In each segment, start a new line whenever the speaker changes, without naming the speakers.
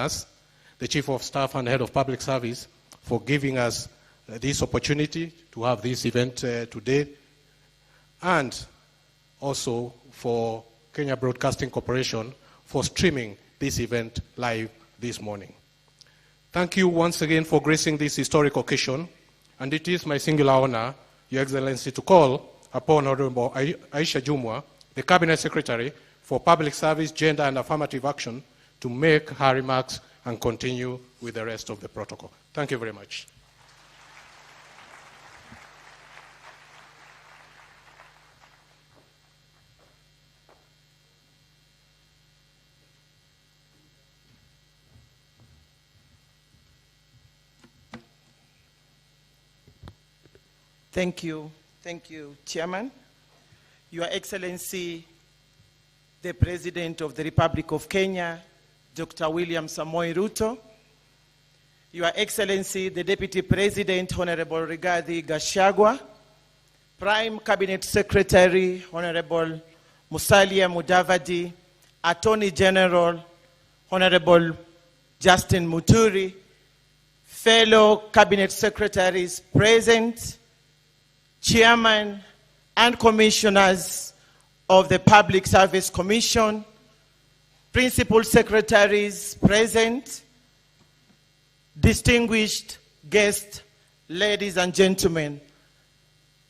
us, the Chief of Staff and Head of Public Service, for giving us this opportunity to have this event today, and also for Kenya Broadcasting Corporation for streaming this event live this morning. Thank you once again for gracing this historic occasion, and it is my singular honor, Your Excellency, to call upon Honorable Aisha Jumwa, the Cabinet Secretary for Public Service, Gender and Affirmative Action, to make her remarks and continue with the rest of the protocol. Thank you very much.
Thank you, Chairman. Your Excellency, the President of the Republic of Kenya, Dr. William Samoei Ruto, Your Excellency, the Deputy President, Honorable Rigathi Gachagua, Prime Cabinet Secretary, Honorable Musalia Mudavadi, Attorney General, Honorable Justin Muturi, fellow Cabinet Secretaries present, Chairman and Commissioners of the Public Service Commission, Principal Secretaries present, distinguished guests, ladies and gentlemen,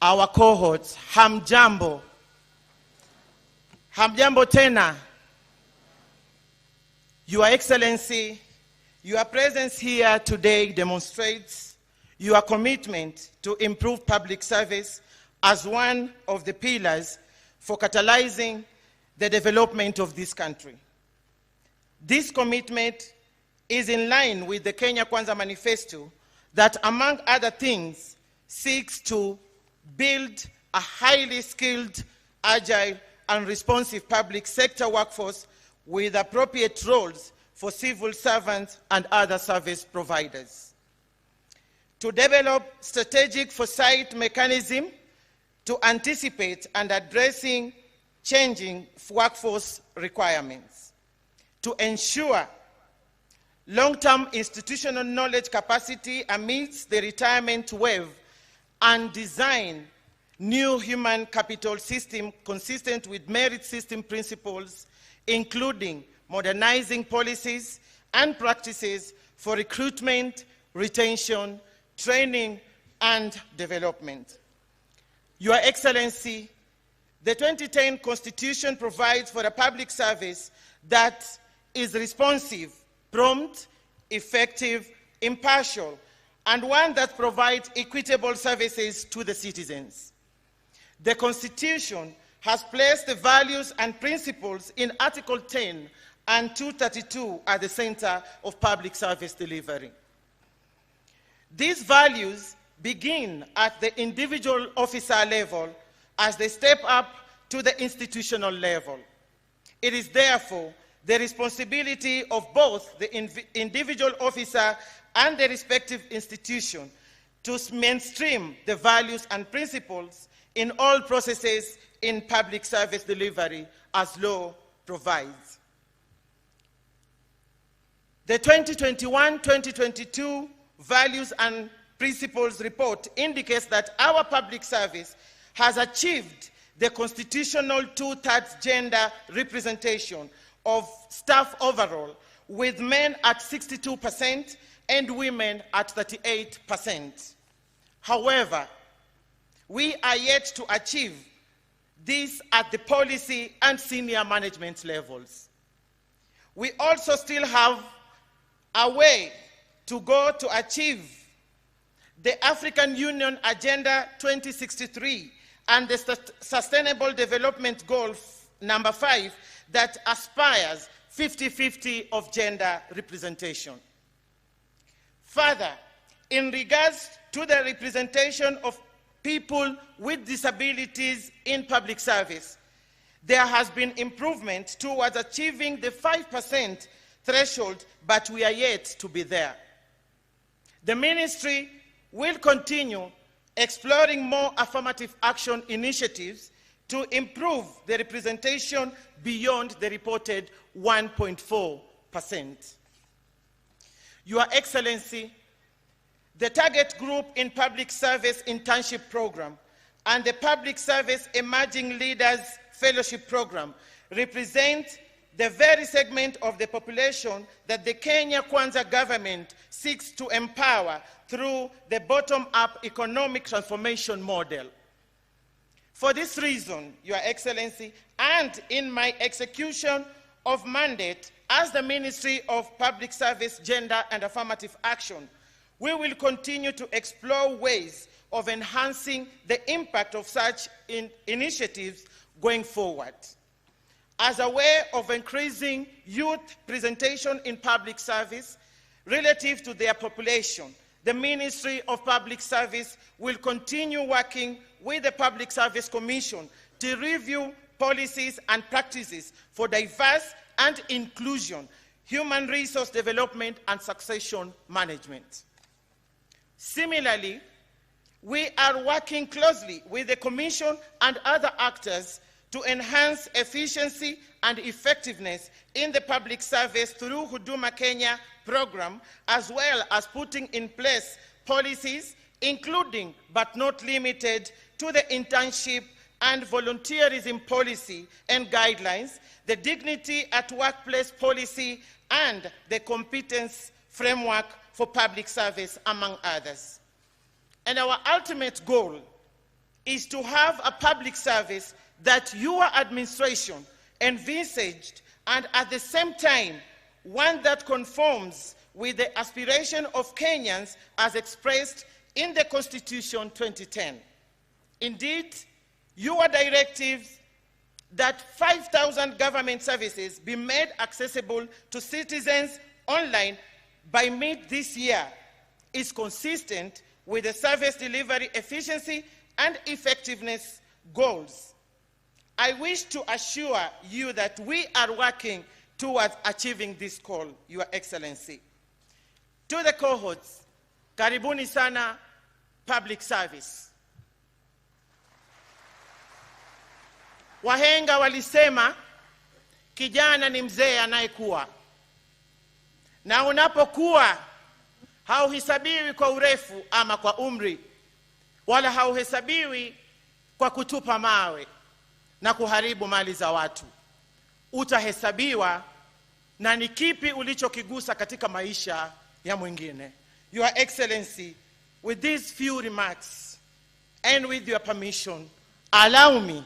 our cohorts, hamjambo. Hamjambo tena. Your Excellency, your presence here today demonstrates your commitment to improve public service as one of the pillars for catalyzing the development of this country. This commitment is in line with the Kenya Kwanza Manifesto that, among other things, seeks to build a highly skilled, agile, and responsive public sector workforce with appropriate roles for civil servants and other service providers. To develop strategic foresight mechanism to anticipate and addressing changing workforce requirements. To ensure long-term institutional knowledge capacity amidst the retirement wave and design new human capital system consistent with merit system principles, including modernizing policies and practices for recruitment, retention, training, and development. Your Excellency, the 2010 Constitution provides for a public service that is responsive, prompt, effective, impartial, and one that provides equitable services to the citizens. The Constitution has placed the values and principles in Article 10 and 232 at the center of public service delivery. These values begin at the individual officer level as they step up to the institutional level. It is therefore the responsibility of both the individual officer and the respective institution to mainstream the values and principles in all processes in public service delivery as law provides. The 2021-2022 Values and Principles Report indicates that our public service has achieved the constitutional 2/3 gender representation of staff overall, with men at 62% and women at 38%. However, we are yet to achieve this at the policy and senior management levels. We also still have a way to go to achieve the African Union Agenda 2063 and the Sustainable Development Goal number 5 that aspires 50-50 of gender representation. Further, in regards to the representation of people with disabilities in public service, there has been improvement towards achieving the 5% threshold, but we are yet to be there. The ministry will continue exploring more affirmative action initiatives to improve the representation beyond the reported 1.4%. Your Excellency, the target group in Public Service Internship Program and the Public Service Emerging Leaders Fellowship Program represent the very segment of the population that the Kenya Kwanza government seeks to empower through the bottom-up economic transformation model. For this reason, Your Excellency, and in my execution of mandate as the Ministry of Public Service, Gender and Affirmative Action, we will continue to explore ways of enhancing the impact of such initiatives going forward. As a way of increasing youth presentation in public service relative to their population, the Ministry of Public Service will continue working with the Public Service Commission to review policies and practices for diverse and inclusion, human resource development, and succession management. Similarly, we are working closely with the Commission and other actors to enhance efficiency and effectiveness in the public service through Huduma Kenya program, as well as putting in place policies, including but not limited to the internship and volunteerism policy and guidelines, the dignity at workplace policy, and the competence framework for public service, among others. And our ultimate goal is to have a public service that your administration envisaged, and at the same time, one that conforms with the aspiration of Kenyans as expressed in the Constitution 2010. Indeed, your directives that 5,000 government services be made accessible to citizens online by mid this year is consistent with the service delivery efficiency and effectiveness goals. I wish to assure you that we are working towards achieving this goal, Your Excellency. To the cohorts, karibuni sana public service. Wahenga walisema kijana ni mzee anayekuwa, na unapokuwa hauhesabiwi kwa urefu ama kwa umri, wala hauhesabiwi kwa kutupa mawe na kuharibu mali za watu. Utahesabiwa na ni kipi ulichokigusa katika maisha ya mwingine. Your Excellency, with these few remarks and with your permission, allow me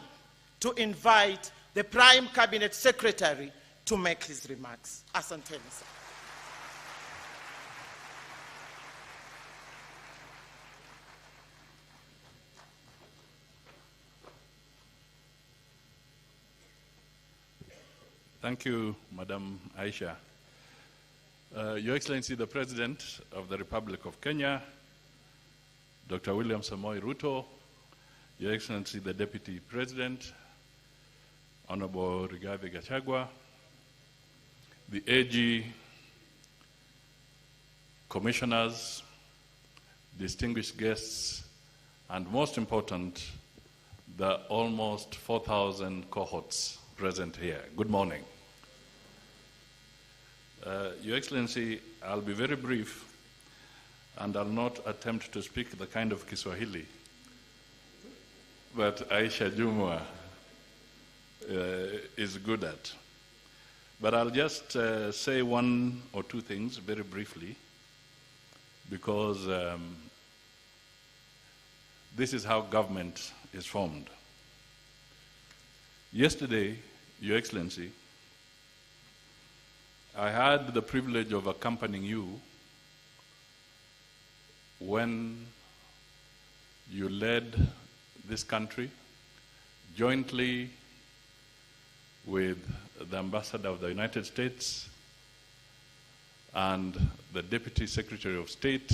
to invite the Prime Cabinet Secretary to make his remarks. Asanteni sana.
Thank you, Madam Aisha. Your Excellency, the President of the Republic of Kenya, Dr. William Samoei Ruto, Your Excellency, the Deputy President, Honorable Rigathi Gachagua, the AG, commissioners, distinguished guests, and most important, the almost 4,000 cohorts present here. Good morning. Your Excellency, I'll be very brief, and I'll not attempt to speak the kind of Kiswahili that Aisha Jumwa is good at. But I'll just say one or two things very briefly, because this is how government is formed. Yesterday, Your Excellency, I had the privilege of accompanying you when you led this country jointly with the Ambassador of the United States and the Deputy Secretary of State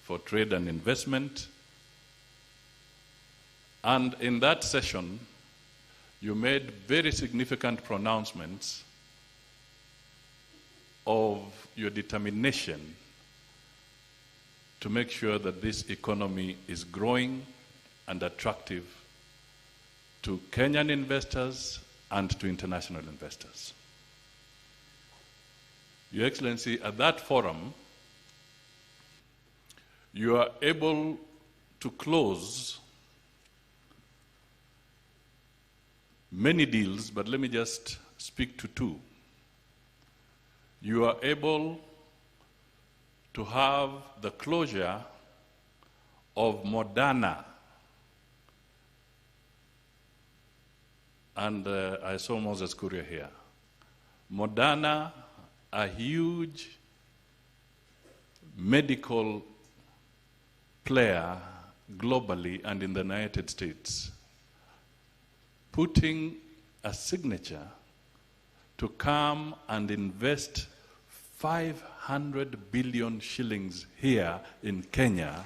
for Trade and Investment. And in that session, you made very significant pronouncements of your determination to make sure that this economy is growing and attractive to Kenyan investors and to international investors. Your Excellency, at that forum, you are able to close many deals, but let me just speak to two. You are able to have the closure of Moderna. And I saw Moses Kuria here. Moderna, a huge medical player globally and in the United States, putting a signature to come and invest 500 billion shillings here in Kenya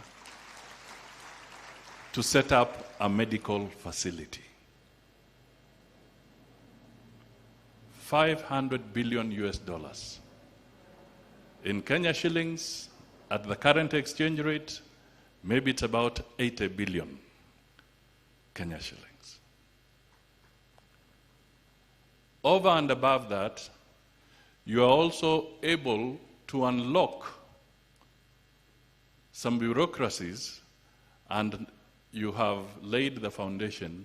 to set up a medical facility. 500 billion US dollars. In Kenya shillings, at the current exchange rate, maybe it's about 80 billion Kenya shillings. Over and above that, you are also able to unlock some bureaucracies, and you have laid the foundation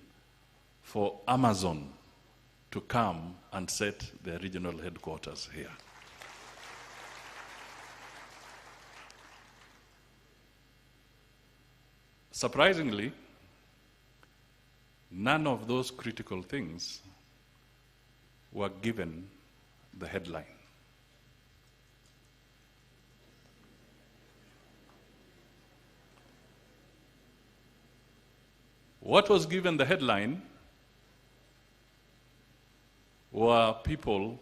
for Amazon to come and set their regional headquarters here. Surprisingly, none of those critical things were given the headline. What was given the headline were people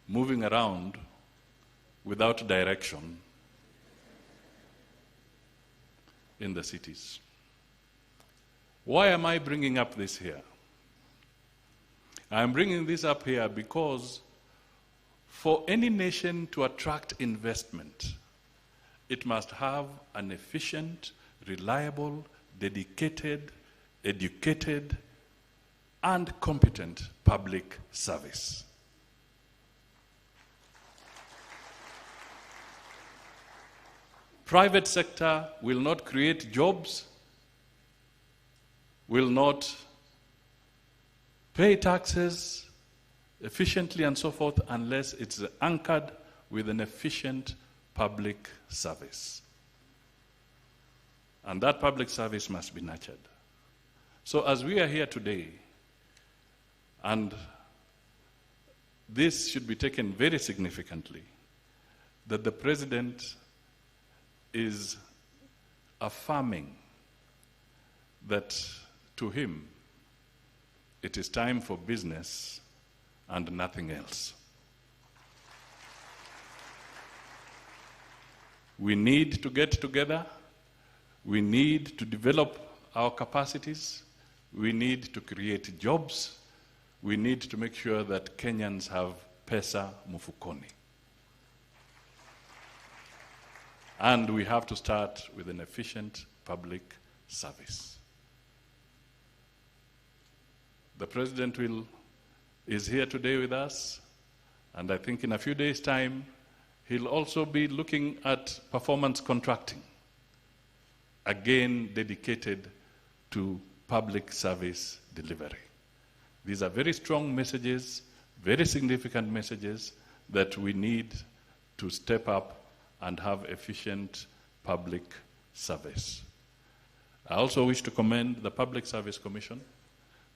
moving around without direction in the cities. Why am I bringing up this here? I'm bringing this up here because for any nation to attract investment, it must have an efficient, reliable, dedicated, educated, and competent public service. Private sector will not create jobs, will not pay taxes efficiently and so forth unless it's anchored with an efficient public service. And that public service must be nurtured. So as we are here today, and this should be taken very significantly, that the President is affirming that to him it is time for business and nothing else. We need to get together. We need to develop our capacities. We need to create jobs. We need to make sure that Kenyans have pesa mufukoni. And we have to start with an efficient public service. The President is here today with us, and I think in a few days' time, he'll also be looking at performance contracting, again dedicated to public service delivery. These are very strong messages, very significant messages that we need to step up and have efficient public service. I also wish to commend the Public Service Commission.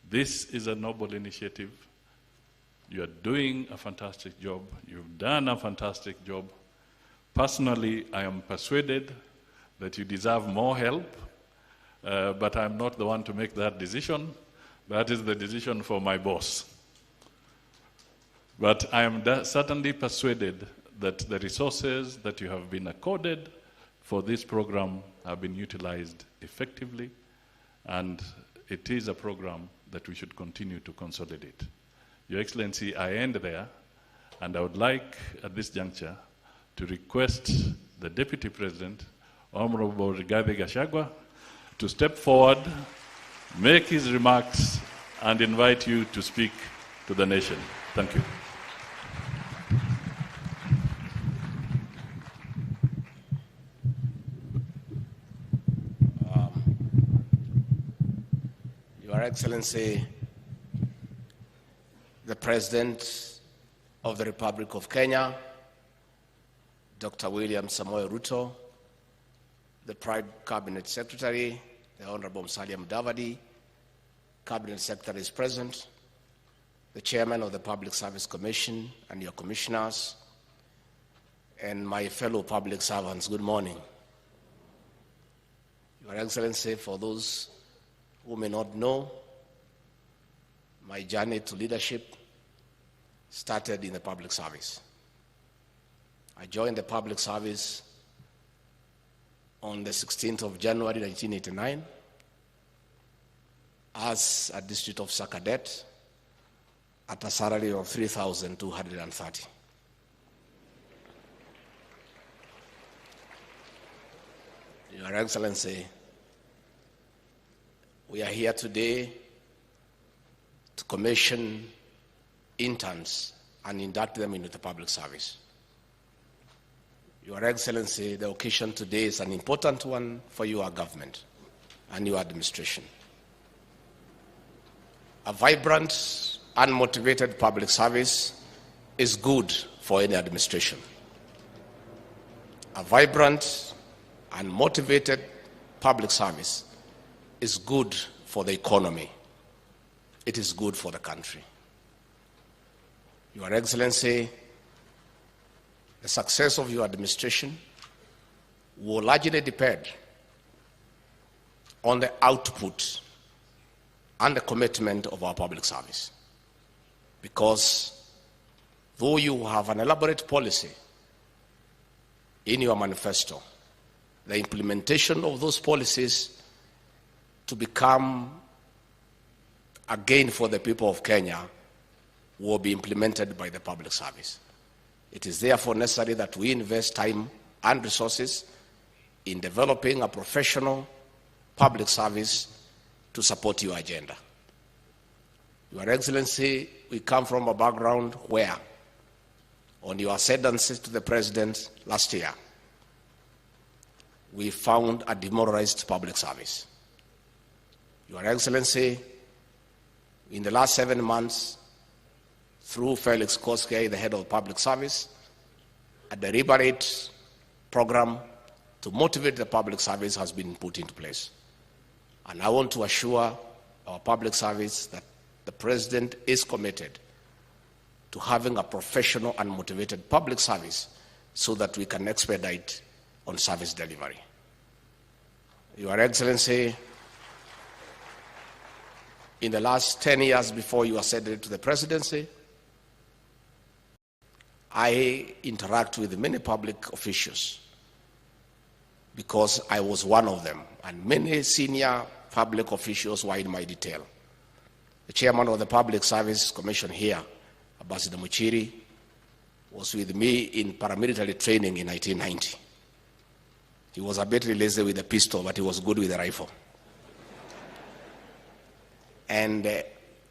This is a noble initiative. You are doing a fantastic job. You've done a fantastic job. Personally, I am persuaded that you deserve more help, but I'm not the one to make that decision. That is the decision for my boss. But I am certainly persuaded that the resources that you have been accorded for this program have been utilized effectively, and it is a program that we should continue to consolidate. Your Excellency, I end there, and I would like at this juncture to request the Deputy President, Honorable Rigathi Gachagua, to step forward, make his remarks, and invite you to speak to the nation. Thank you.
Excellency, the President of the Republic of Kenya, Dr. William Samoei Ruto, the Prime Cabinet Secretary, the Honorable Musalia Mudavadi, Cabinet Secretary is present, the Chairman of the Public Service Commission and your commissioners, and my fellow public servants, good morning. Your Excellency, for those who may not know, my journey to leadership started in the public service. I joined the public service on the 16th of January 1989 as a district officer cadet at a salary of 3,230. Your Excellency, we are here today to commission interns and induct them into the public service. Your Excellency, the occasion today is an important one for your government and your administration. A vibrant and motivated public service is good for any administration. A vibrant and motivated public service is good for the economy. It is good for the country. Your Excellency, the success of your administration will largely depend on the output and the commitment of our public service. Because though you have an elaborate policy in your manifesto, the implementation of those policies to become a gain for the people of Kenya will be implemented by the public service. It is therefore necessary that we invest time and resources in developing a professional public service to support your agenda. Your Excellency, we come from a background where, on your ascendancy to the President last year, we found a demoralized public service. Your Excellency, in the last 7 months, through Felix Koskei, the head of public service, a deliberate program to motivate the public service has been put into place. And I want to assure our public service that the President is committed to having a professional and motivated public service so that we can expedite on service delivery. Your Excellency, in the last 10 years before you ascended to the presidency, I interact with many public officials because I was one of them, and many senior public officials were in my detail. The chairman of the Public Service Commission here, Ambassador Muchiri, was with me in paramilitary training in 1990. He was a bit lazy with the pistol, but he was good with the rifle. And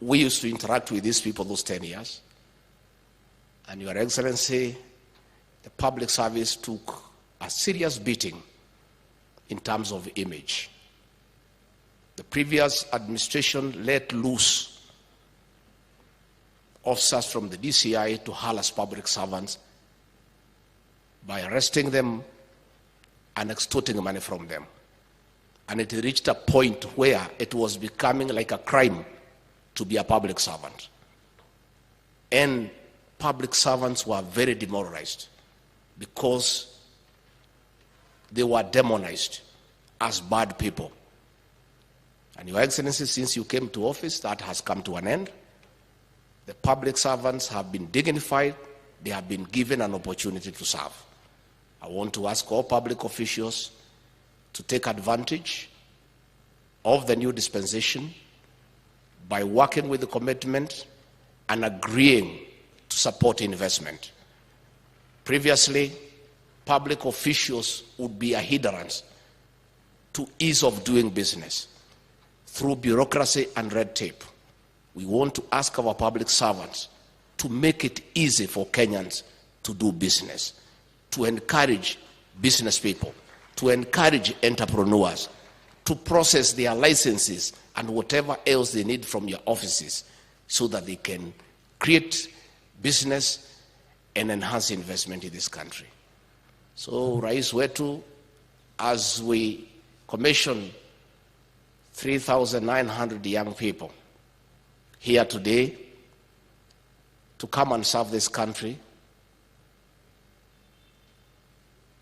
we used to interact with these people those 10 years. And Your Excellency, the public service took a serious beating in terms of image. The previous administration let loose officers from the DCI to harass public servants by arresting them and extorting money from them. And it reached a point where it was becoming like a crime to be a public servant. And public servants were very demoralized because they were demonized as bad people. And Your Excellency, since you came to office, that has come to an end. The public servants have been dignified. They have been given an opportunity to serve. I want to ask all public officials to take advantage of the new dispensation by working with the commitment and agreeing to support investment. Previously, public officials would be a hindrance to ease of doing business through bureaucracy and red tape. We want to ask our public servants to make it easy for Kenyans to do business, to encourage business people, to encourage entrepreneurs, to process their licenses and whatever else they need from your offices so that they can create business and enhance investment in this country. So, Rais wetu, as we commission 3,900 young people here today to come and serve this country,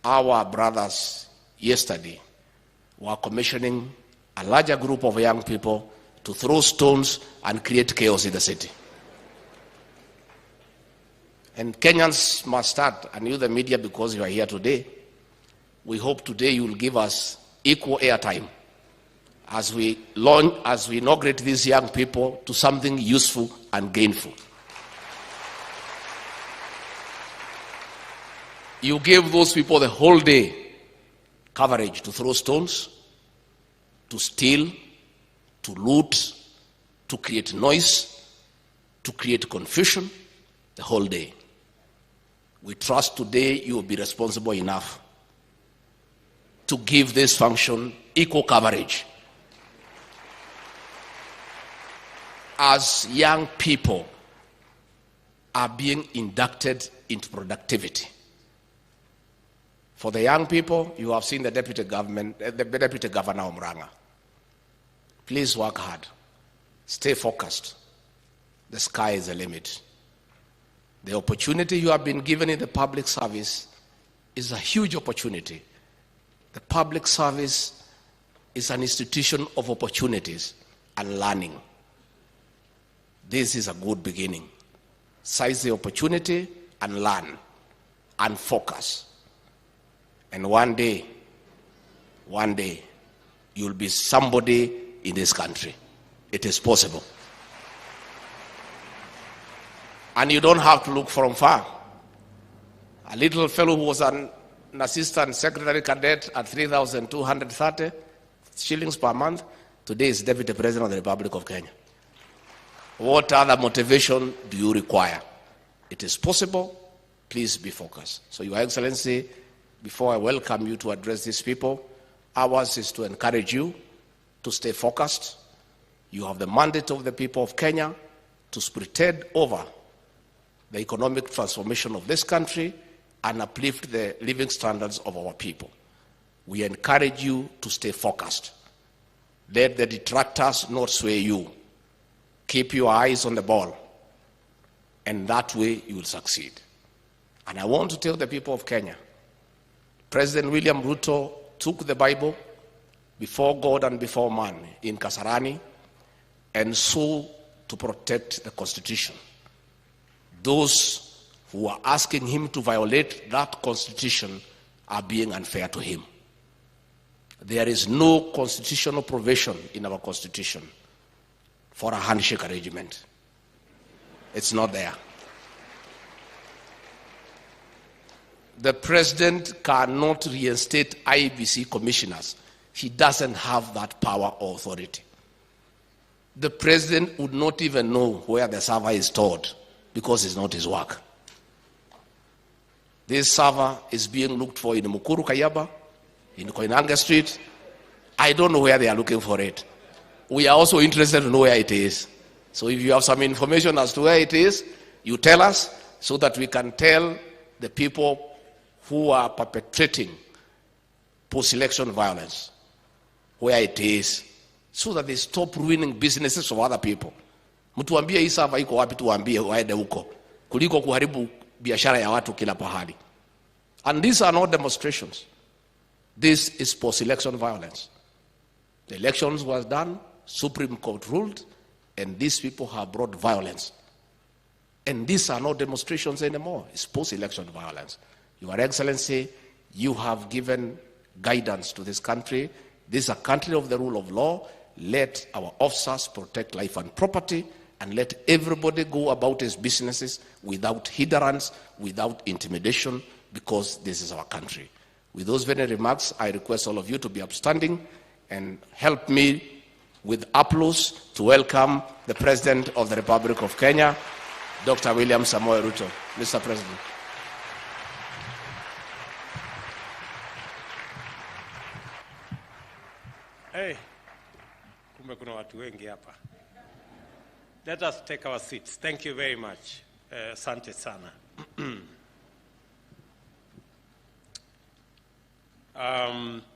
our brothers yesterday were commissioning a larger group of young people to throw stones and create chaos in the city. And Kenyans must start, and you the media, because you are here today, we hope today you will give us equal airtime as we inaugurate these young people to something useful and gainful. You gave those people the whole day coverage to throw stones, to steal, to loot, to create noise, to create confusion, the whole day. We trust today you will be responsible enough to give this function equal coverage. As young people are being inducted into productivity. For the young people, you have seen the deputy governor Omranga. Please work hard. Stay focused. The sky is the limit. The opportunity you have been given in the public service is a huge opportunity. The public service is an institution of opportunities and learning. This is a good beginning. Seize the opportunity and learn and focus. And one day, you'll be somebody in this country. It is possible. And you don't have to look from far. A little fellow who was an assistant secretary cadet at 3,230 shillings per month, today is Deputy President of the Republic of Kenya. What other motivation do you require? It is possible. Please be focused. So, Your Excellency, before I welcome you to address these people, ours is to encourage you to stay focused. You have the mandate of the people of Kenya to spearhead over the economic transformation of this country and uplift the living standards of our people. We encourage you to stay focused. Let the detractors not sway you. Keep your eyes on the ball, and that way you will succeed. And I want to tell the people of Kenya, President William Ruto took the Bible before God and before man in Kasarani and swore to protect the Constitution. Those who are asking him to violate that Constitution are being unfair to him. There is no constitutional provision in our Constitution for a handshake arrangement. It's not there. The president cannot reinstate IEBC commissioners. He doesn't have that power or authority. The president would not even know where the server is stored because it's not his work. This server is being looked for in Mukuru Kayaba, in Koinange Street. I don't know where they are looking for it. We are also interested to know where it is. So if you have some information as to where it is, you tell us so that we can tell the people who are perpetrating post-election violence where it is, so that they stop ruining businesses of other people. Mtuambie hii server iko wapi, tuambie waende huko kuliko kuharibu biashara ya watu kila pahali. And these are not demonstrations. This is post-election violence. The elections was done, Supreme Court ruled, and these people have brought violence. And these are not demonstrations anymore. It's post-election violence. Your Excellency, you have given guidance to this country. This is a country of the rule of law. Let our officers protect life and property, and let everybody go about his businesses without hindrance, without intimidation, because this is our country. With those very remarks, I request all of you to be upstanding and help me with applause to welcome the President of the Republic of Kenya, Dr. William Samoei Ruto. Mr. President.
Hey, kumbe kuna watu wengi hapa. Let us take our seats. Thank you very much. Asante sana.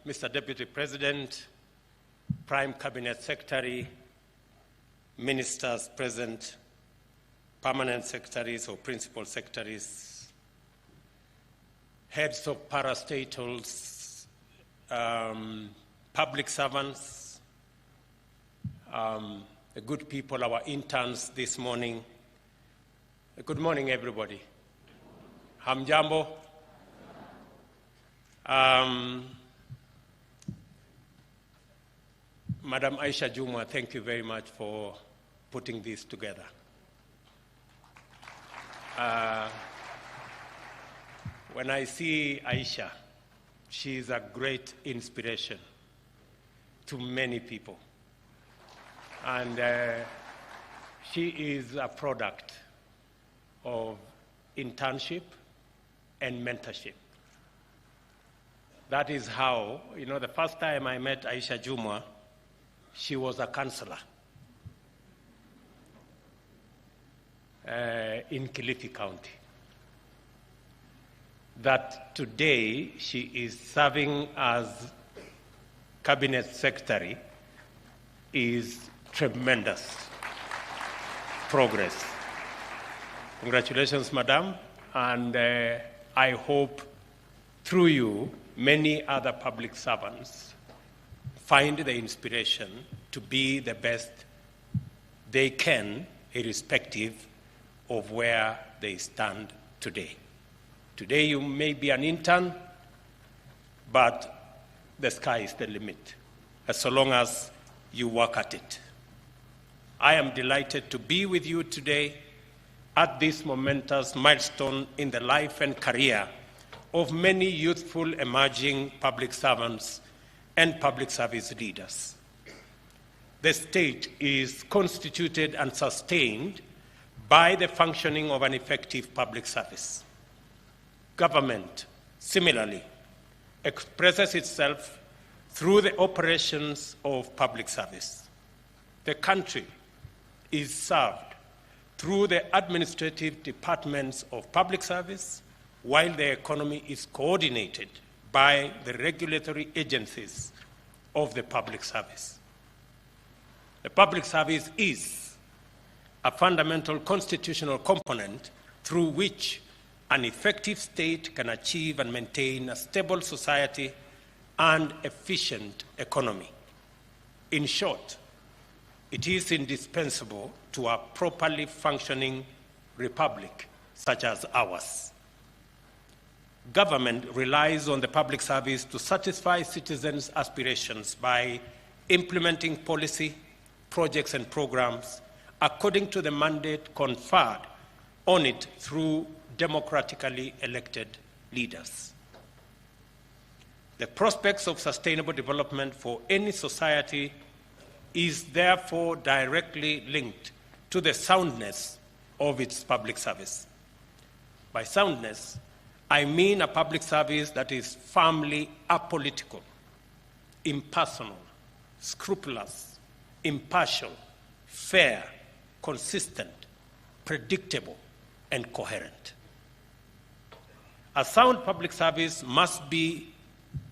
Mr. Deputy President, Prime Cabinet Secretary, Ministers present, Permanent Secretaries or Principal Secretaries, Heads of parastatals, public servants, the good people, our interns this morning. Good morning, everybody. Hamjambo. Madam Aisha Jumwa, thank you very much for putting this together. When I see Aisha, she is a great inspiration to many people. And she is a product of internship and mentorship. That is how, the first time I met Aisha Jumwa, she was a counselor in KICC County. That today she is serving as Cabinet Secretary is tremendous progress. Congratulations, Madam, and I hope through you many other public servants find the inspiration to be the best they can, irrespective of where they stand today. Today you may be an intern, but the sky is the limit, so long as you work at it. I am delighted to be with you today at this momentous milestone in the life and career of many youthful emerging public servants and public service leaders. The state is constituted and sustained by the functioning of an effective public service. Government, similarly, expresses itself through the operations of public service. The country is served through the administrative departments of public service, while the economy is coordinated by the regulatory agencies of the public service. The public service is a fundamental constitutional component through which an effective state can achieve and maintain a stable society and efficient economy. In short, it is indispensable to a properly functioning republic such as ours. Government relies on the public service to satisfy citizens' aspirations by implementing policy, projects, and programs according to the mandate conferred on it through democratically elected leaders. The prospects of sustainable development for any society is therefore directly linked to the soundness of its public service. By soundness, I mean a public service that is firmly apolitical, impersonal, scrupulous, impartial, fair, consistent, predictable, and coherent. A sound public service must be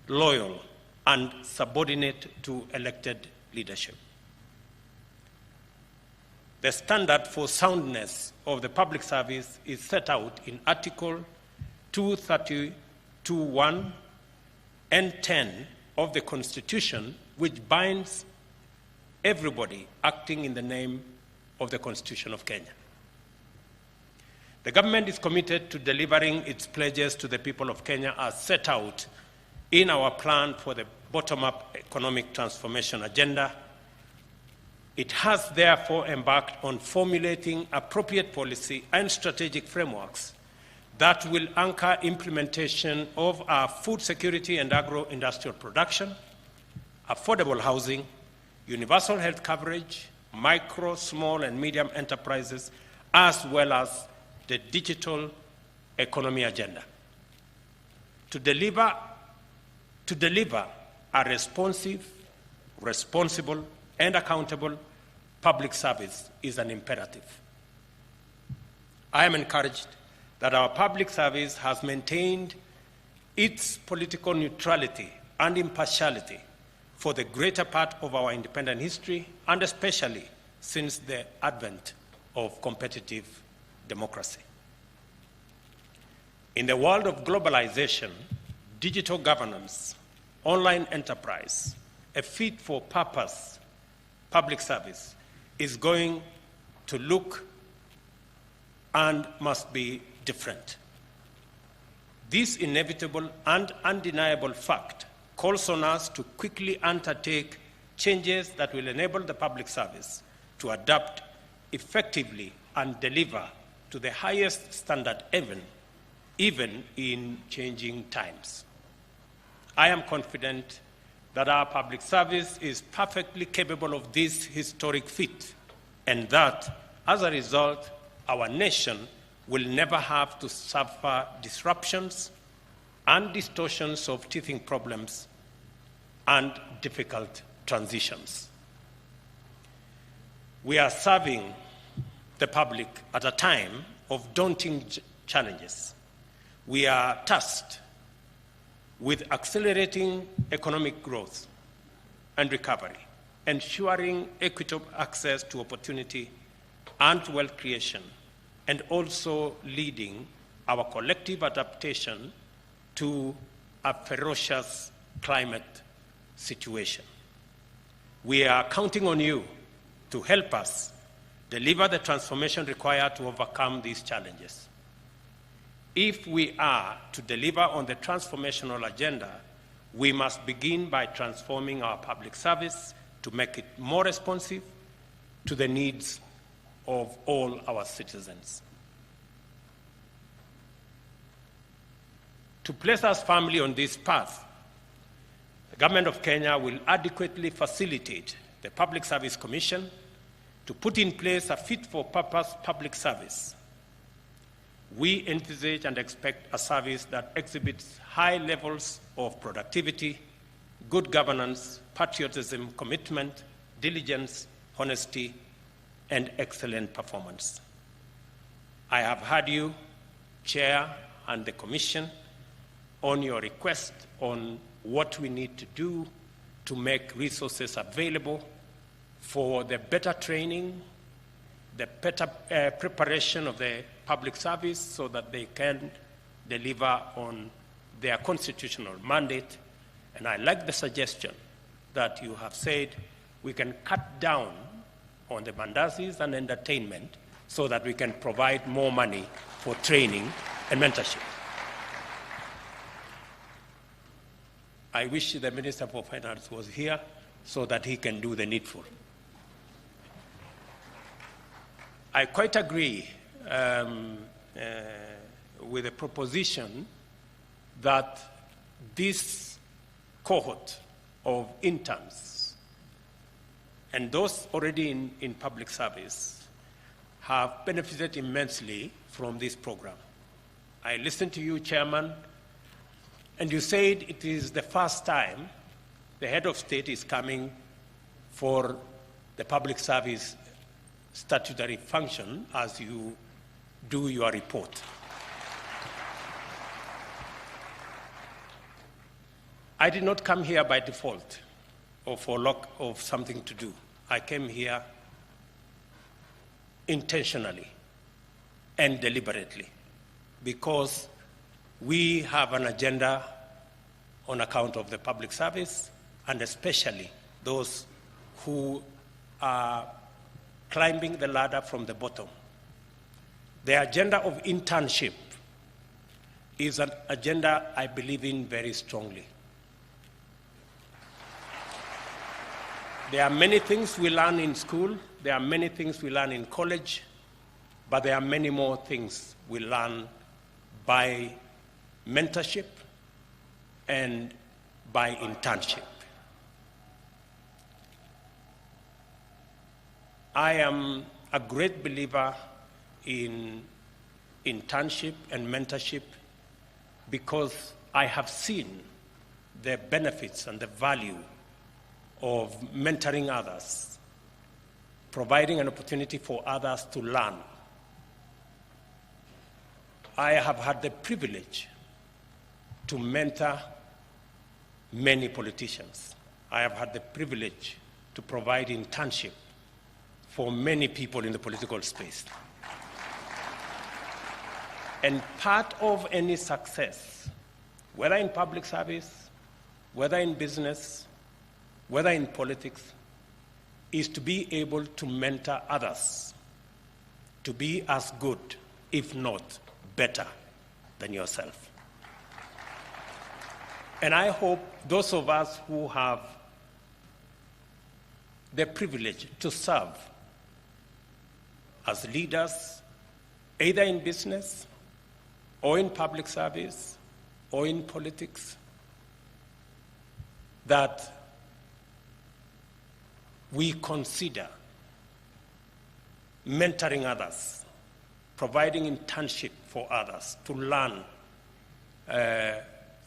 loyal and subordinate to elected leadership. The standard for soundness of the public service is set out in Article 232(1) and 10 of the Constitution, which binds everybody acting in the name of the Constitution of Kenya. The government is committed to delivering its pledges to the people of Kenya as set out in our plan for the bottom-up economic transformation agenda. It has therefore embarked on formulating appropriate policy and strategic frameworks that will anchor implementation of our food security and agro-industrial production, affordable housing, universal health coverage, micro, small, and medium enterprises, as well as the digital economy agenda. To deliver a responsive, responsible, and accountable public service is an imperative. I am encouraged that our public service has maintained its political neutrality and impartiality for the greater part of our independent history, and especially since the advent of competitive democracy. In the world of globalization, digital governance, online enterprise, a fit-for-purpose public service is going to look and must be different. This inevitable and undeniable fact calls on us to quickly undertake changes that will enable the public service to adapt effectively and deliver to the highest standard even in changing times. I am confident that our public service is perfectly capable of this historic feat, and that, as a result, our nation will never have to suffer disruptions and distortions of teething problems and difficult transitions. We are serving the public at a time of daunting challenges. We are tasked with accelerating economic growth and recovery, ensuring equitable access to opportunity and wealth creation, and also leading our collective adaptation to a ferocious climate situation. We are counting on you to help us deliver the transformation required to overcome these challenges. If we are to deliver on the transformational agenda, we must begin by transforming our public service to make it more responsive to the needs of all our citizens. To place us firmly on this path, the Government of Kenya will adequately facilitate the Public Service Commission to put in place a fit-for-purpose public service. We envisage and expect a service that exhibits high levels of productivity, good governance, patriotism, commitment, diligence, honesty, and excellent performance. I have heard you, Chair, and the Commission on your request on what we need to do to make resources available for the better training, the better preparation of the public service so that they can deliver on their constitutional mandate. And I like the suggestion that you have said we can cut down on the mandazis and entertainment so that we can provide more money for training and mentorship. I wish the Minister for Finance was here so that he can do the needful. I quite agree with the proposition that this cohort of interns and those already in public service have benefited immensely from this program. I listened to you, Chairman, and you said it is the first time the head of state is coming for the public service statutory function as you do your report. I did not come here by default or for lack of something to do. I came here intentionally and deliberately because we have an agenda on account of the public service, and especially those who are climbing the ladder from the bottom. The agenda of internship is an agenda I believe in very strongly. There are many things we learn in school, there are many things we learn in college, but there are many more things we learn by mentorship and by internship. I am a great believer in internship and mentorship because I have seen the benefits and the value of mentoring others, providing an opportunity for others to learn. I have had the privilege to mentor many politicians. I have had the privilege to provide internship for many people in the political space. And part of any success, whether in public service, whether in business, whether in politics, is to be able to mentor others, to be as good, if not better, than yourself. And I hope those of us who have the privilege to serve as leaders, either in business or in public service or in politics, that we consider mentoring others, providing internship for others to learn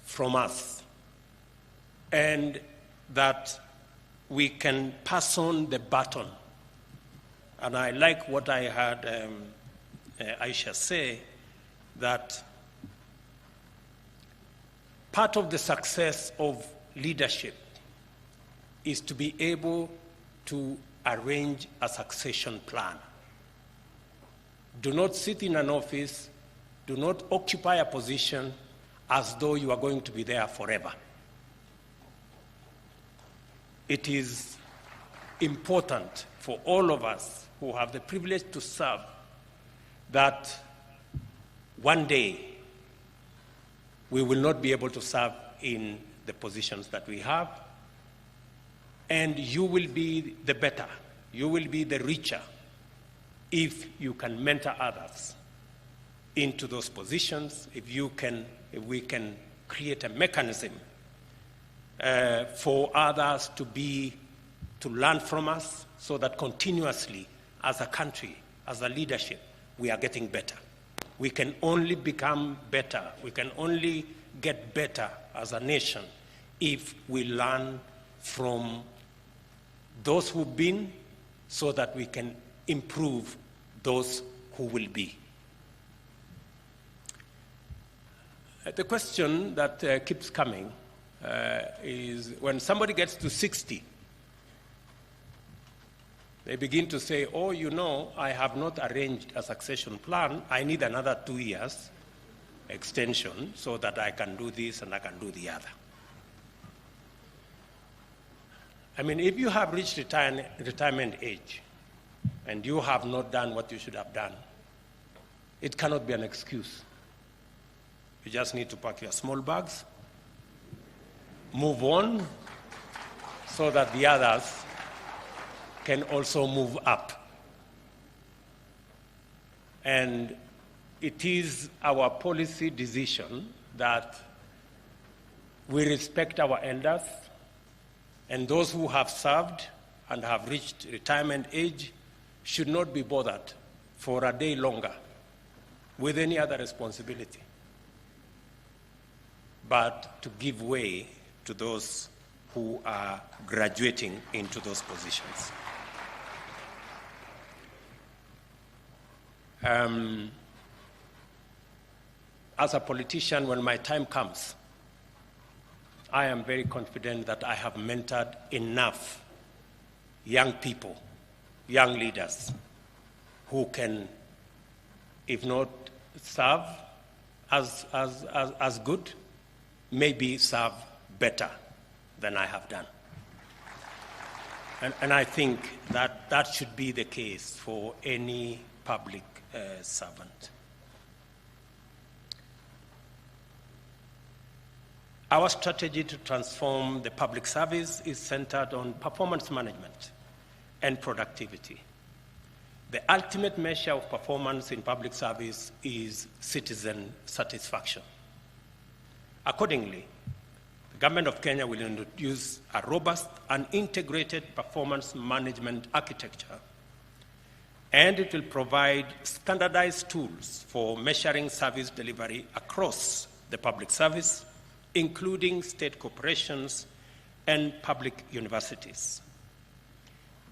from us, and that we can pass on the baton. And I like what I heard Aisha say, that part of the success of leadership is to be able to arrange a succession plan. Do not sit in an office, do not occupy a position as though you are going to be there forever. It is important for all of us who have the privilege to serve that one day we will not be able to serve in the positions that we have, and you will be the better, you will be the richer if you can mentor others into those positions, if we can create a mechanism for others to learn from us, so that continuously, as a country, as a leadership, we are getting better. We can only become better, we can only get better as a nation if we learn from those who've been, so that we can improve those who will be. The question that keeps coming is, when somebody gets to 60, they begin to say, oh, you know, I have not arranged a succession plan. I need another 2 years extension so that I can do this and I can do the other. I mean, if you have reached retirement age and you have not done what you should have done, it cannot be an excuse. You just need to pack your small bags, move on, so that the others can also move up. And it is our policy decision that we respect our elders, and those who have served and have reached retirement age should not be bothered for a day longer with any other responsibility, but to give way to those who are graduating into those positions. As a politician, when my time comes, I am very confident that I have mentored enough young people, young leaders, who can, if not serve as good, maybe serve better than I have done. And I think that that should be the case for any public servant. Our strategy to transform the public service is centered on performance management and productivity. The ultimate measure of performance in public service is citizen satisfaction. Accordingly, the Government of Kenya will introduce a robust and integrated performance management architecture, and it will provide standardized tools for measuring service delivery across the public service, including state corporations and public universities.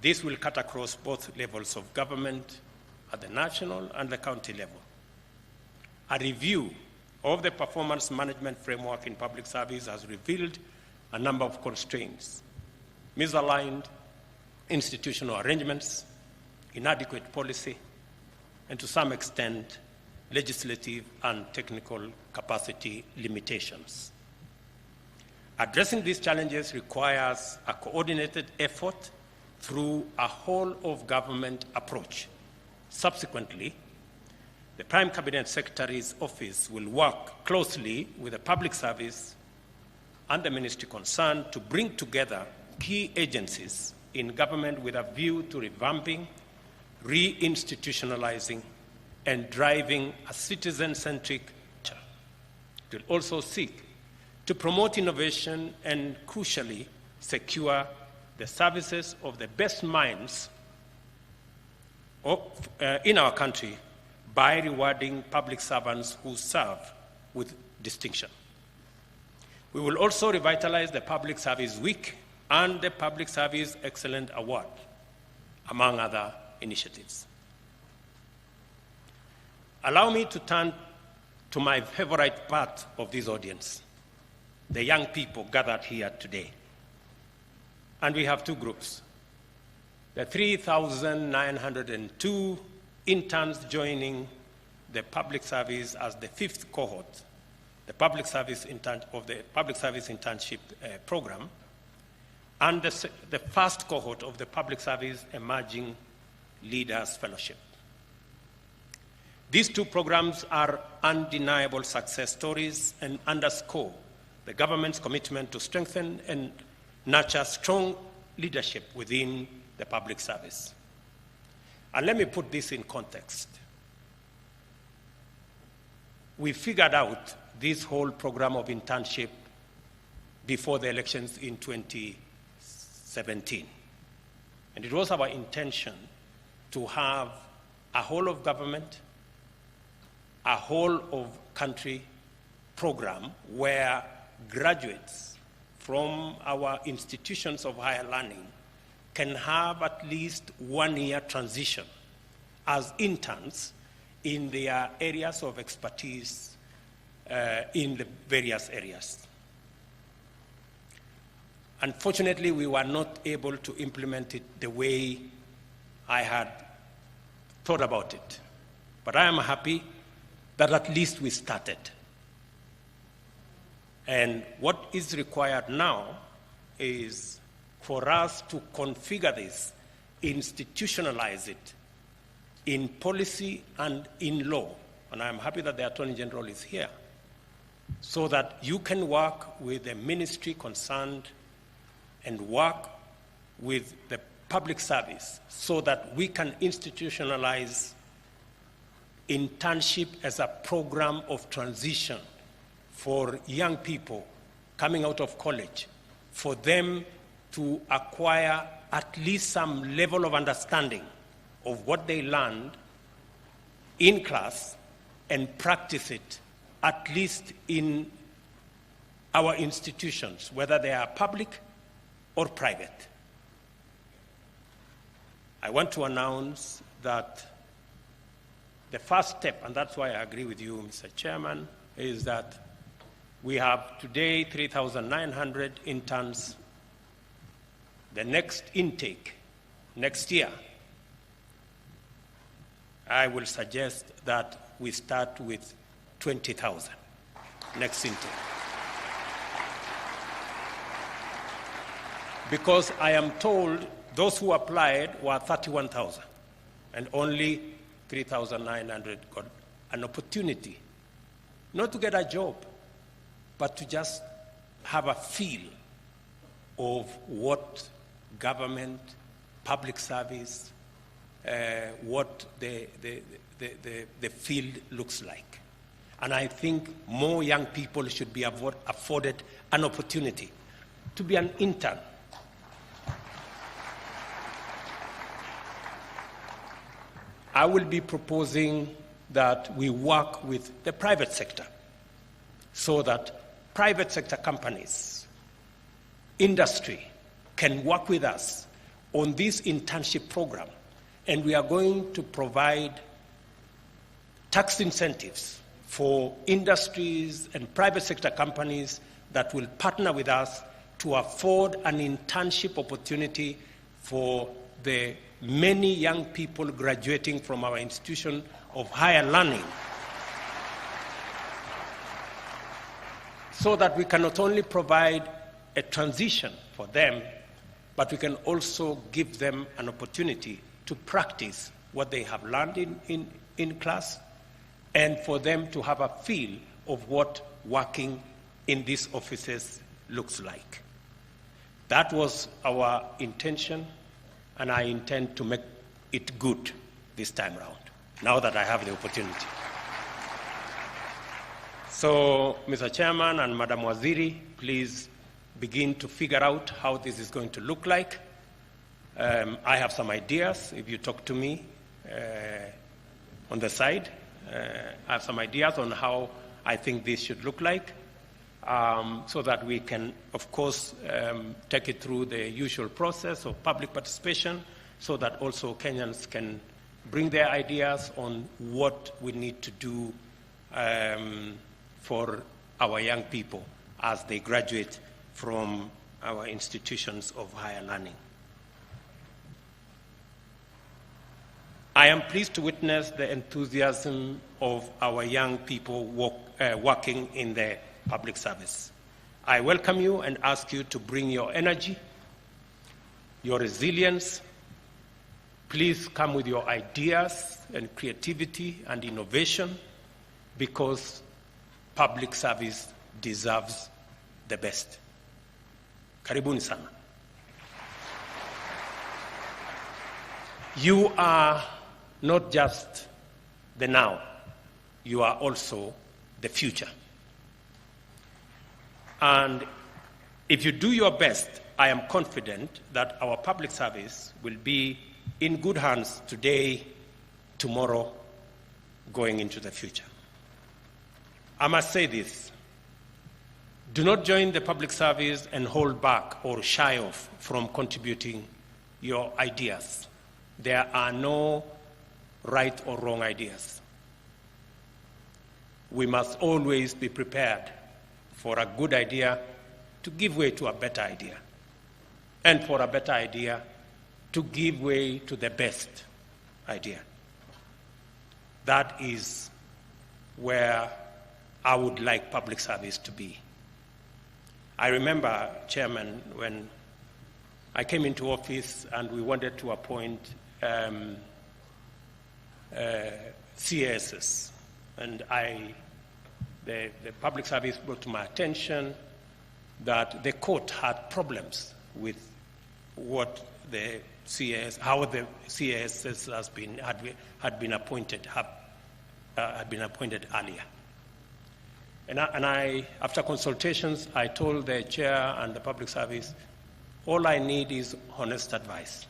This will cut across both levels of government at the national and the county level. A review of the performance management framework in public service has revealed a number of constraints: misaligned institutional arrangements, inadequate policy, and to some extent, legislative and technical capacity limitations. Addressing these challenges requires a coordinated effort through a whole-of-government approach. Subsequently, the Prime Cabinet Secretary's office will work closely with the public service and the ministry concerned to bring together key agencies in government with a view to revamping, re-institutionalizing, and driving a citizen-centric culture. It will also seek to promote innovation and, crucially, secure the services of the best minds in our country by rewarding public servants who serve with distinction. We will also revitalize the Public Service Week and the Public Service Excellence Award, among other initiatives. Allow me to turn to my favorite part of this audience, the young people gathered here today. And we have two groups. The 3,902 interns joining the public service as the fifth cohort, the public service internship program, and the first cohort of the Public Service Emerging Leaders Fellowship. These two programs are undeniable success stories and underscore the government's commitment to strengthen and nurture strong leadership within the public service. And let me put this in context. We figured out this whole program of internship before the elections in 2017. And it was our intention to have a whole of government, a whole of country program where graduates from our institutions of higher learning can have at least 1 year transition as interns in their areas of expertise in the various areas. Unfortunately, we were not able to implement it the way I had thought about it. But I am happy that at least we started. And what is required now is for us to configure this, institutionalize it in policy and in law. And I'm happy that the Attorney General is here, so that you can work with the ministry concerned and work with the public service so that we can institutionalize internship as a program of transition for young people coming out of college, for them to acquire at least some level of understanding of what they learned in class and practice it at least in our institutions, whether they are public or private. I want to announce that the first step, and that's why I agree with you, Mr. Chairman, is that we have today 3,900 interns. The next intake, next year, I will suggest that we start with 20,000 next intake. Because I am told those who applied were 31,000 and only 3,900 got an opportunity, not to get a job, but to just have a feel of what government, public service, what the field looks like. And I think more young people should be afforded an opportunity to be an intern. I will be proposing that we work with the private sector so that private sector companies industry can work with us on this internship program, and we are going to provide tax incentives for industries and private sector companies that will partner with us to afford an internship opportunity for the many young people graduating from our institution of higher learning, so that we can not only provide a transition for them, but we can also give them an opportunity to practice what they have learned in class, and for them to have a feel of what working in these offices looks like. That was our intention, and I intend to make it good this time around, now that I have the opportunity. So, Mr. Chairman and Madam Waziri, please begin to figure out how this is going to look like. I have some ideas. If you talk to me on the side, I have some ideas on how I think this should look like, so that we can, of course, take it through the usual process of public participation, so that also Kenyans can bring their ideas on what we need to do for our young people as they graduate from our institutions of higher learning. I am pleased to witness the enthusiasm of our young people working in the public service. I welcome you and ask you to bring your energy, your resilience. Please come with your ideas and creativity and innovation, because public service deserves the best. Karibuni sana. You are not just the now, you are also the future. And if you do your best, I am confident that our public service will be in good hands today, tomorrow, going into the future. I must say this: do not join the public service and hold back or shy off from contributing your ideas. There are no right or wrong ideas. We must always be prepared for a good idea to give way to a better idea, and for a better idea to give way to the best idea. That is where I would like public service to be. I remember, Chairman, when I came into office and we wanted to appoint CASs, and the public service brought to my attention that the court had problems with what the CAS, how the CASs had been appointed earlier. And I, after consultations, I told the chair and the public service, all I need is honest advice.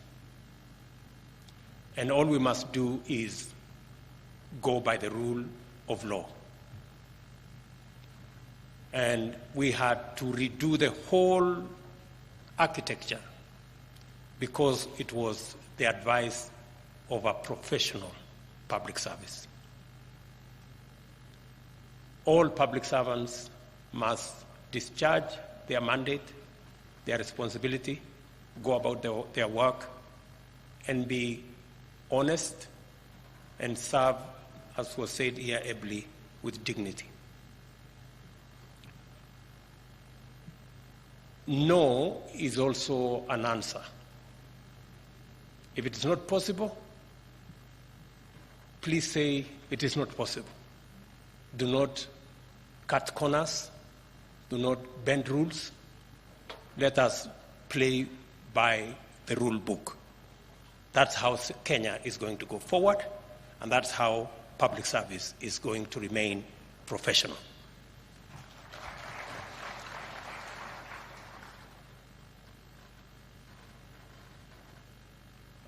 And all we must do is go by the rule of law. And we had to redo the whole architecture because it was the advice of a professional public service. All public servants must discharge their mandate, their responsibility, go about their work, and be honest and serve, as was said here ably, with dignity. No is also an answer. If it is not possible, please say it is not possible. Do not cut corners. Do not bend rules. Let us play by the rule book. That's how Kenya is going to go forward, and that's how public service is going to remain professional.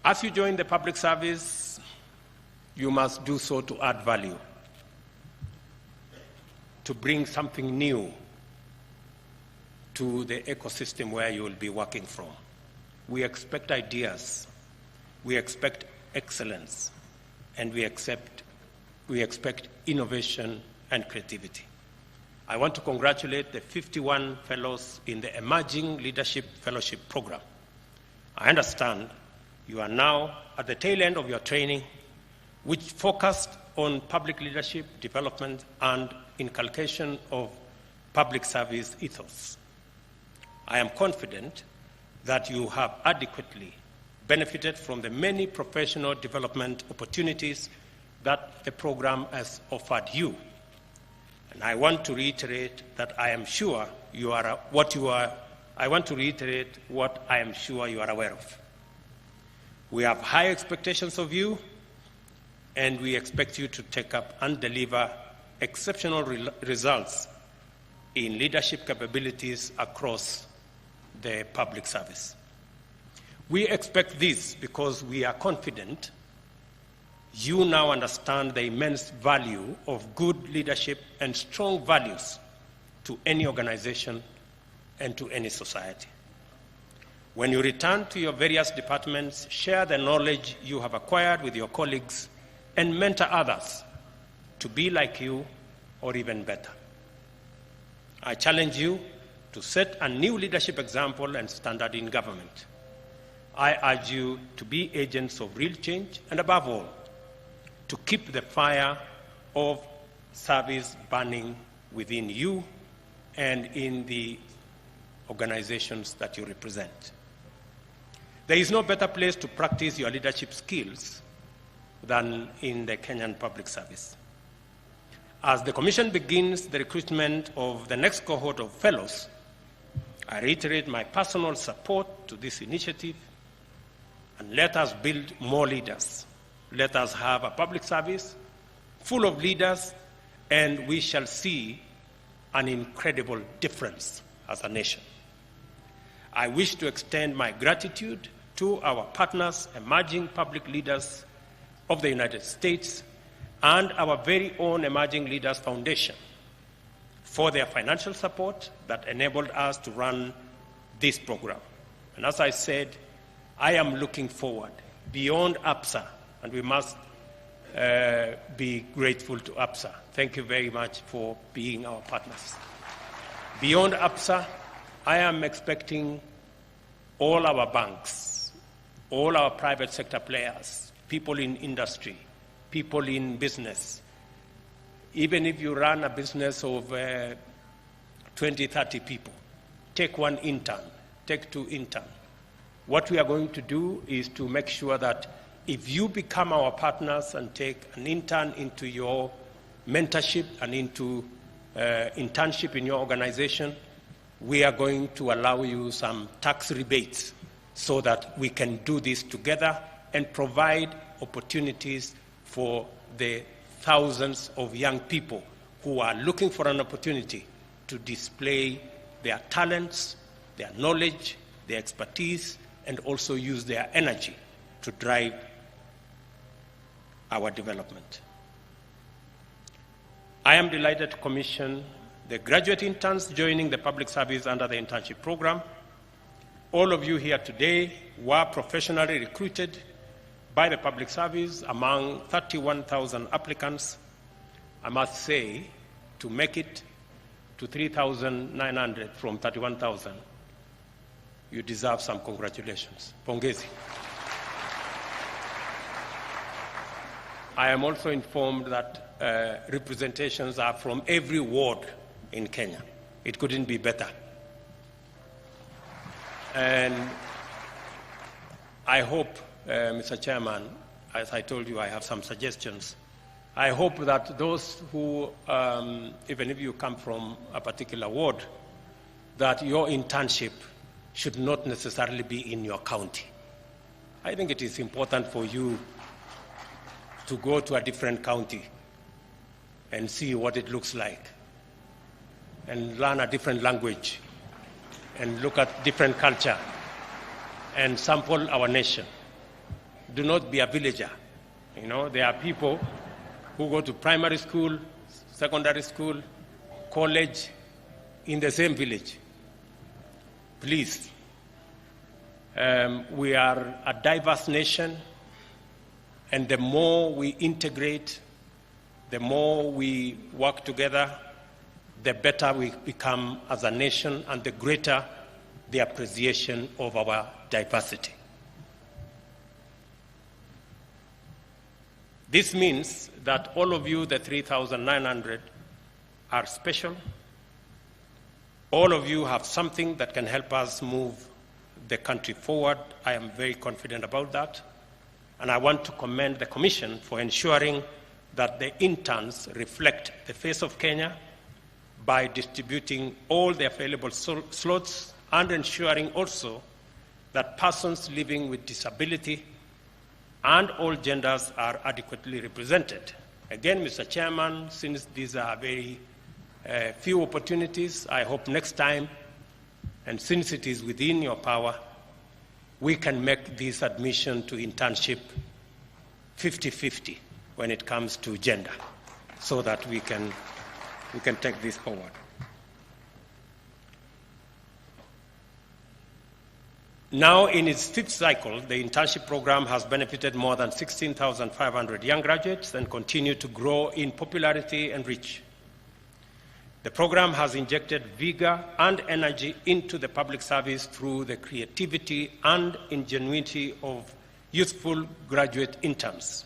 As you join the public service, you must do so to add value, to bring something new to the ecosystem where you will be working from. We expect ideas, we expect excellence, and we expect innovation and creativity. I want to congratulate the 51 fellows in the Emerging Leadership Fellowship Program. I understand you are now at the tail end of your training, which focused on public leadership development and inculcation of public service ethos. I am confident that you have adequately benefited from the many professional development opportunities that the program has offered you. And I want to reiterate that I am sure you are I want to reiterate what I am sure you are aware of. We have high expectations of you, and we expect you to take up and deliver exceptional results in leadership capabilities across the public service. We expect this because we are confident you now understand the immense value of good leadership and strong values to any organization and to any society. When you return to your various departments, share the knowledge you have acquired with your colleagues and mentor others to be like you or even better. I challenge you to set a new leadership example and standard in government. I urge you to be agents of real change and, above all, to keep the fire of service burning within you and in the organizations that you represent. There is no better place to practice your leadership skills than in the Kenyan public service. As the Commission begins the recruitment of the next cohort of fellows, I reiterate my personal support to this initiative, and let us build more leaders. Let us have a public service full of leaders, and we shall see an incredible difference as a nation. I wish to extend my gratitude to our partners, emerging public leaders of the United States, and our very own Emerging Leaders Foundation for their financial support that enabled us to run this program. And as I said, I am looking forward beyond APSA, and we must be grateful to APSA. Thank you very much for being our partners. Beyond APSA, I am expecting all our banks, all our private sector players, people in industry, people in business. Even if you run a business of 20, 30 people, take one intern, take two interns. What we are going to do is to make sure that if you become our partners and take an intern into your mentorship and into internship in your organization, we are going to allow you some tax rebates so that we can do this together and provide opportunities for the thousands of young people who are looking for an opportunity to display their talents, their knowledge, their expertise, and also use their energy to drive our development. I am delighted to commission the graduate interns joining the public service under the internship program. All of you here today were professionally recruited by the public service among 31,000 applicants. I must say, to make it to 3,900 from 31,000, you deserve some congratulations. Pongezi. I am also informed that representations are from every ward in Kenya. It couldn't be better. And I hope, Mr. Chairman, as I told you, I have some suggestions. I hope that those who, even if you come from a particular ward, that your internship should not necessarily be in your county. I think it is important for you to go to a different county and see what it looks like, and learn a different language, and look at different culture, and sample our nation. Do not be a villager. You know, there are people who go to primary school, secondary school, college in the same village. please, we are a diverse nation, and the more we integrate, the more we work together, the better we become as a nation and the greater the appreciation of our diversity. This means that all of you, the 3,900, are special. All of you have something that can help us move the country forward. I am very confident about that. And I want to commend the Commission for ensuring that the interns reflect the face of Kenya by distributing all the available slots and ensuring also that persons living with disability and all genders are adequately represented. Again, Mr. Chairman, since these are very few opportunities, I hope next time, and since it is within your power, we can make this admission to internship 50-50 when it comes to gender, so that we can take this forward. Now, in its fifth cycle, the internship program has benefited more than 16,500 young graduates and continue to grow in popularity and reach. The program has injected vigor and energy into the public service through the creativity and ingenuity of youthful graduate interns.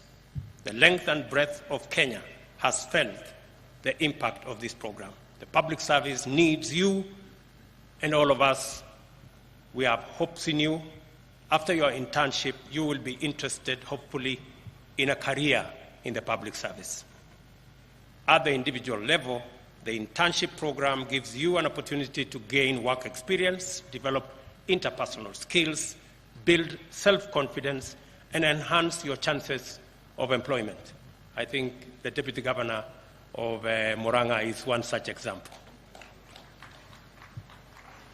The length and breadth of Kenya has felt the impact of this program. The public service needs you and all of us. We have hopes in you. After your internship, you will be interested, hopefully, in a career in the public service. At the individual level, the internship program gives you an opportunity to gain work experience, develop interpersonal skills, build self-confidence, and enhance your chances of employment. I think the Deputy Governor of Murang'a is one such example.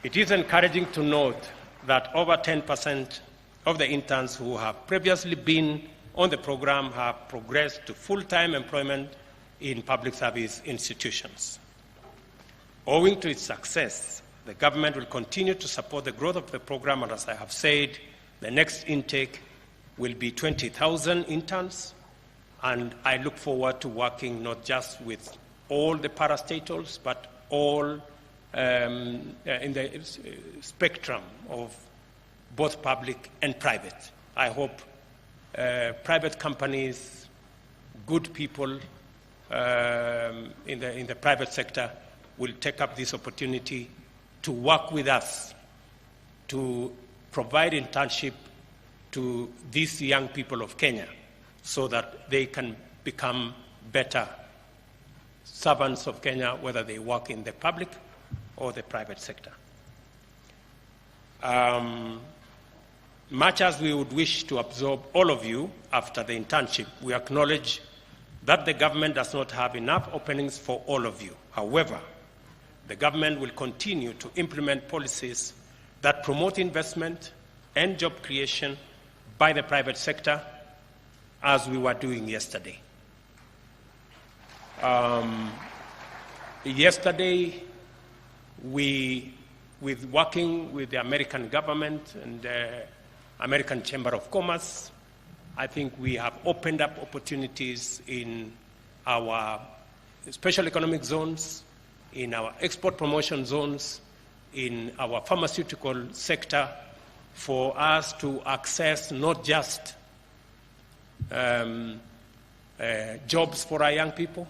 It is encouraging to note that over 10% of the interns who have previously been on the program have progressed to full-time employment in public service institutions. Owing to its success, the government will continue to support the growth of the program, and as I have said, the next intake will be 20,000 interns, and I look forward to working not just with all the parastatals, but all in the spectrum of both public and private. I hope private companies, good people in the private sector will take up this opportunity to work with us to provide internship to these young people of Kenya so that they can become better servants of Kenya, whether they work in the public or the private sector. Much as we would wish to absorb all of you after the internship, we acknowledge that the government does not have enough openings for all of you. However, the government will continue to implement policies that promote investment and job creation by the private sector, as we were doing yesterday. Yesterday, with working with the American government and the American Chamber of Commerce, I think we have opened up opportunities in our special economic zones, in our export promotion zones, in our pharmaceutical sector, for us to access not just jobs for our young people,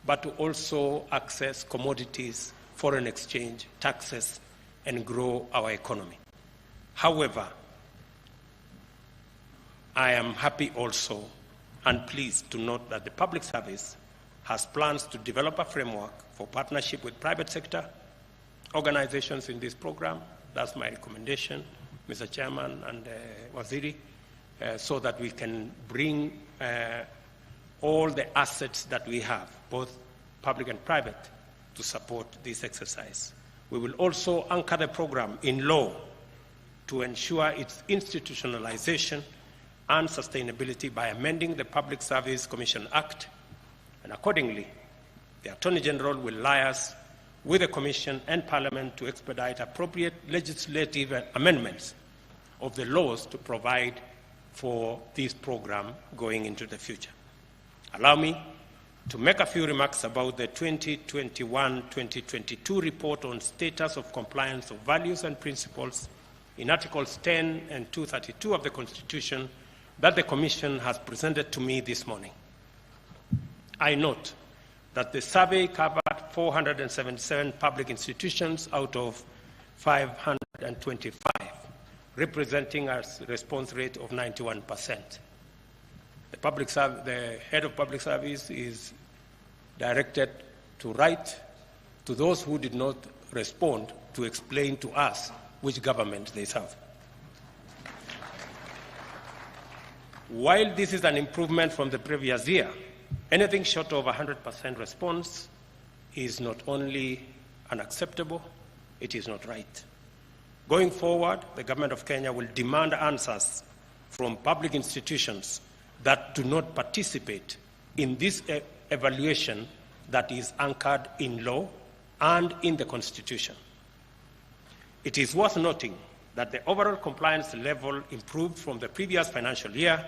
but to also access commodities, foreign exchange, taxes, and grow our economy. However, I am happy also and pleased to note that the public service has plans to develop a framework for partnership with private sector organizations in this program. That's my recommendation, Mr. Chairman and Waziri, so that we can bring all the assets that we have, both public and private, to support this exercise. We will also anchor the program in law to ensure its institutionalization and sustainability by amending the Public Service Commission Act, and accordingly, the Attorney General will liaise with the Commission and Parliament to expedite appropriate legislative amendments of the laws to provide for this program going into the future. Allow me to make a few remarks about the 2021-2022 report on status of compliance of values and principles in Articles 10 and 232 of the Constitution that the Commission has presented to me this morning. I note that the survey covered 477 public institutions out of 525, representing a response rate of 91%. The head of public service is directed to write to those who did not respond to explain to us which government they serve. While this is an improvement from the previous year, anything short of 100% response is not only unacceptable, it is not right. Going forward, the government of Kenya will demand answers from public institutions that do not participate in this evaluation that is anchored in law and in the Constitution. It is worth noting that the overall compliance level improved from the previous financial year,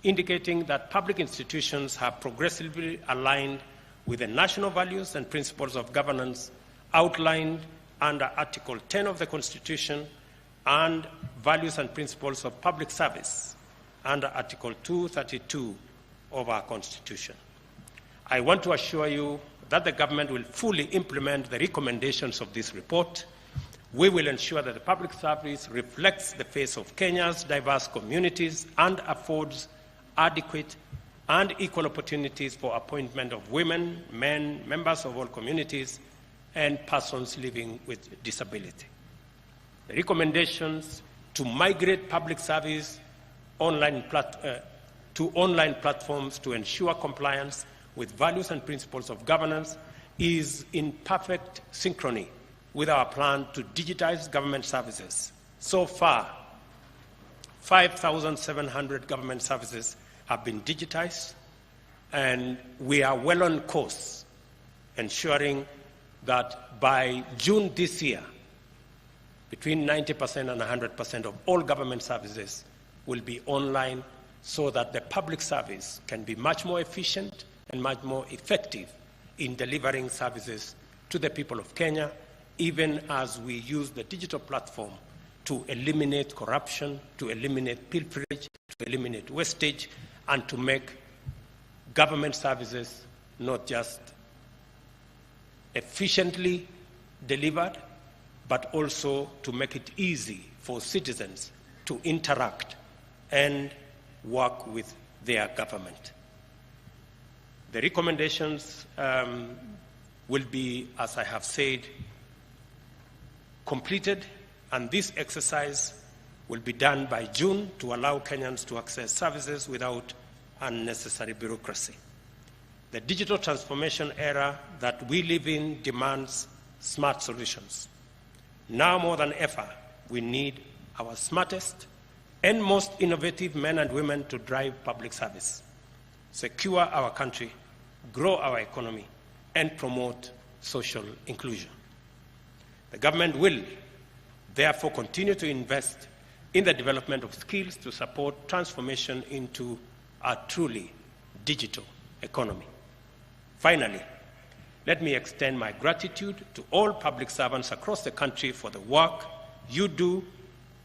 indicating that public institutions have progressively aligned with the national values and principles of governance outlined under Article 10 of the Constitution and values and principles of public service under Article 232 of our Constitution. I want to assure you that the government will fully implement the recommendations of this report. We will ensure that the public service reflects the face of Kenya's diverse communities and affords adequate and equal opportunities for appointment of women, men, members of all communities, and persons living with disability. The recommendations to migrate public service to online platforms to ensure compliance with values and principles of governance is in perfect synchrony with our plan to digitize government services. So far, 5,700 government services have been digitized, and we are well on course, ensuring that by June this year, between 90% and 100% of all government services will be online, so that the public service can be much more efficient and much more effective in delivering services to the people of Kenya, even as we use the digital platform to eliminate corruption, to eliminate pilferage, to eliminate wastage, and to make government services not just efficiently delivered, but also to make it easy for citizens to interact and work with their government. The recommendations will be, as I have said, completed, and this exercise will be done by June to allow Kenyans to access services without unnecessary bureaucracy. The digital transformation era that we live in demands smart solutions. Now more than ever, we need our smartest and most innovative men and women to drive public service, secure our country, grow our economy, and promote social inclusion. The government will therefore continue to invest in the development of skills to support transformation into a truly digital economy. Finally, let me extend my gratitude to all public servants across the country for the work you do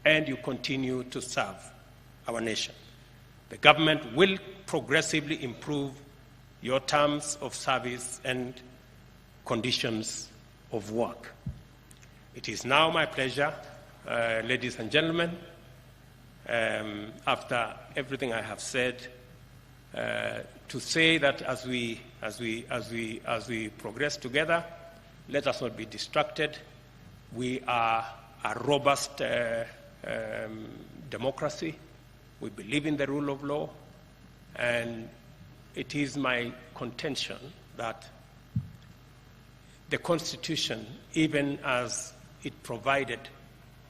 and you continue to serve our nation. The government will progressively improve your terms of service and conditions of work. It is now my pleasure, ladies and gentlemen, after everything I have said, to say that as we progress together, let us not be distracted. We are a robust democracy. We believe in the rule of law, and it is my contention that the Constitution, even as it provided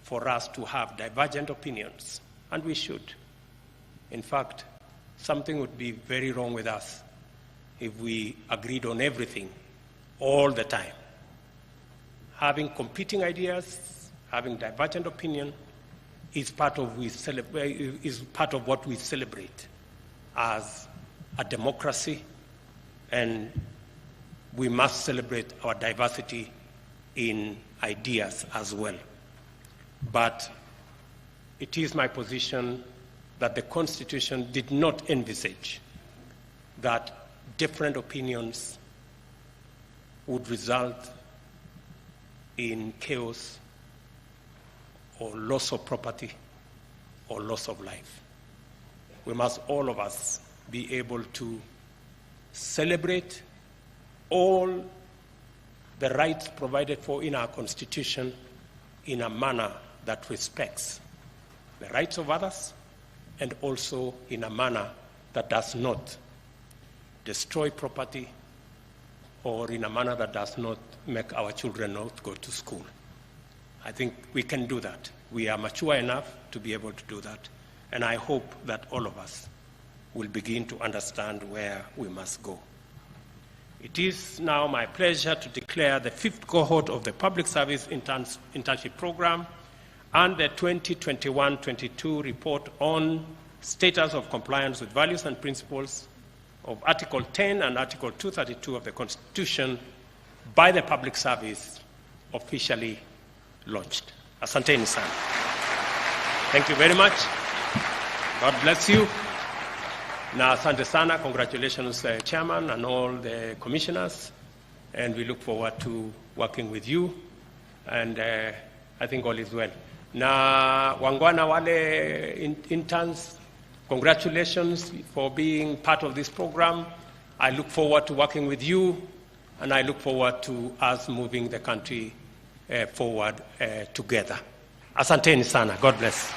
for us to have divergent opinions, and we should. In fact, something would be very wrong with us if we agreed on everything all the time. having competing ideas, having divergent opinion, is part of what we celebrate as a democracy, and we must celebrate our diversity in ideas as well. But it is my position that the Constitution did not envisage that different opinions would result in chaos or loss of property or loss of life. We must, all of us, be able to celebrate all the rights provided for in our Constitution in a manner that respects the rights of others, and also in a manner that does not destroy property, or in a manner that does not make our children not go to school. I think we can do that. We are mature enough to be able to do that, and I hope that all of us will begin to understand where we must go. It is now my pleasure to declare the 5th cohort of the Public Service Internship Program and the 2021-22 report on status of compliance with values and principles of Article 10 and Article 232 of the Constitution by the Public Service officially launched. Asanteni sana. Thank you very much. God bless you. Na asante sana. Congratulations, Chairman and all the commissioners. And we look forward to working with you. And I think all is well. Na wangwana wale interns, congratulations for being part of this program. I look forward to working with you, and I look forward to us moving the country forward together. Asanteni sana. God bless.